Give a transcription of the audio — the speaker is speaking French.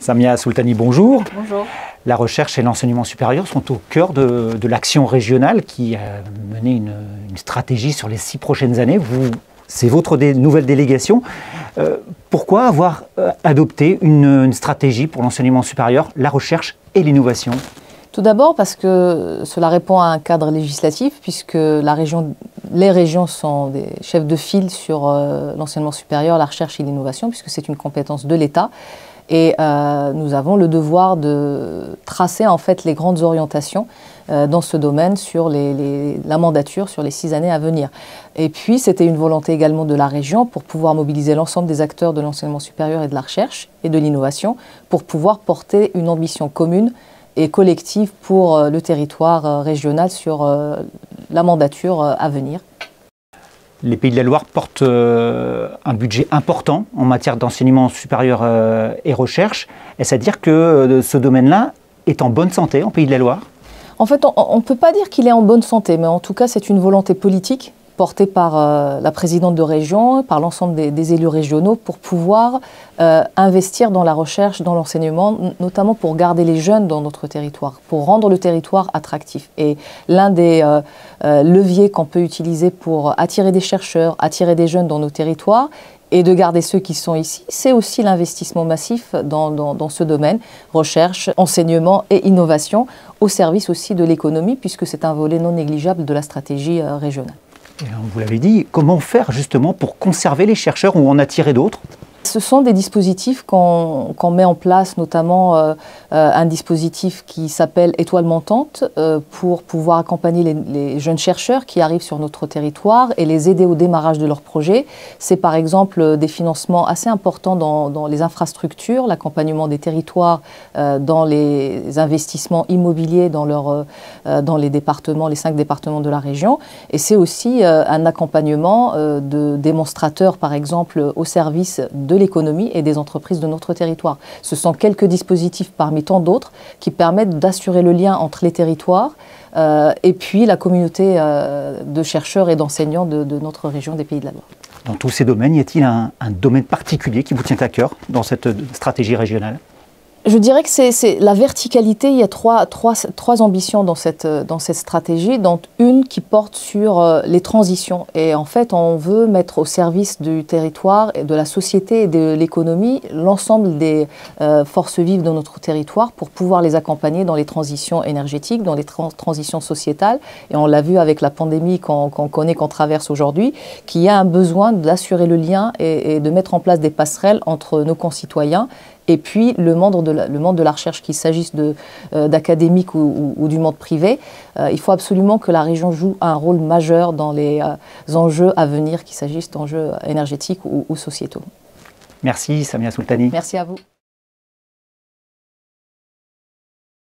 Samia Soultani, bonjour. Bonjour. La recherche et l'enseignement supérieur sont au cœur de l'action régionale qui a mené une stratégie sur les 6 prochaines années. C'est votre nouvelle délégation. Pourquoi avoir adopté une stratégie pour l'enseignement supérieur, la recherche et l'innovation ? Tout d'abord parce que cela répond à un cadre législatif, puisque les régions sont des chefs de file sur l'enseignement supérieur, la recherche et l'innovation, puisque c'est une compétence de l'État. Et nous avons le devoir de tracer en fait les grandes orientations dans ce domaine sur la mandature sur les 6 années à venir. Et puis c'était une volonté également de la région pour pouvoir mobiliser l'ensemble des acteurs de l'enseignement supérieur et de la recherche et de l'innovation pour pouvoir porter une ambition commune et collective pour le territoire régional sur la mandature à venir. Les Pays de la Loire portent un budget important en matière d'enseignement supérieur et recherche. Est-ce à dire que ce domaine-là est en bonne santé en Pays de la Loire ? En fait, on ne peut pas dire qu'il est en bonne santé, mais en tout cas, c'est une volonté politique portée par la présidente de région, par l'ensemble des élus régionaux pour pouvoir investir dans la recherche, dans l'enseignement, notamment pour garder les jeunes dans notre territoire, pour rendre le territoire attractif. Et l'un des leviers qu'on peut utiliser pour attirer des chercheurs, attirer des jeunes dans nos territoires et de garder ceux qui sont ici, c'est aussi l'investissement massif dans ce domaine, recherche, enseignement et innovation, au service aussi de l'économie, puisque c'est un volet non négligeable de la stratégie régionale. Vous l'avez dit, comment faire justement pour conserver les chercheurs ou en attirer d'autres ? Ce sont des dispositifs qu'on met en place, notamment un dispositif qui s'appelle Étoile montante pour pouvoir accompagner les jeunes chercheurs qui arrivent sur notre territoire et les aider au démarrage de leurs projets. C'est par exemple des financements assez importants dans les infrastructures, l'accompagnement des territoires dans les investissements immobiliers dans les départements, les 5 départements de la région. Et c'est aussi un accompagnement de démonstrateurs, par exemple, au service de l'économie et des entreprises de notre territoire. Ce sont quelques dispositifs parmi tant d'autres qui permettent d'assurer le lien entre les territoires et puis la communauté de chercheurs et d'enseignants de notre région des Pays de la Loire. Dans tous ces domaines, y a-t-il un domaine particulier qui vous tient à cœur dans cette stratégie régionale ? Je dirais que c'est la verticalité. Il y a trois ambitions dans cette stratégie, dont une qui porte sur les transitions. Et en fait, on veut mettre au service du territoire, et de la société et de l'économie l'ensemble des forces vives de notre territoire pour pouvoir les accompagner dans les transitions énergétiques, dans les transitions sociétales. Et on l'a vu avec la pandémie qu'on connaît, qu'on traverse aujourd'hui, qu'il y a un besoin d'assurer le lien et de mettre en place des passerelles entre nos concitoyens et puis le monde de la recherche, qu'il s'agisse d'académiques ou du monde privé. Il faut absolument que la région joue un rôle majeur dans les enjeux à venir, qu'il s'agisse d'enjeux énergétiques ou sociétaux. Merci Samia Soultani. Merci à vous.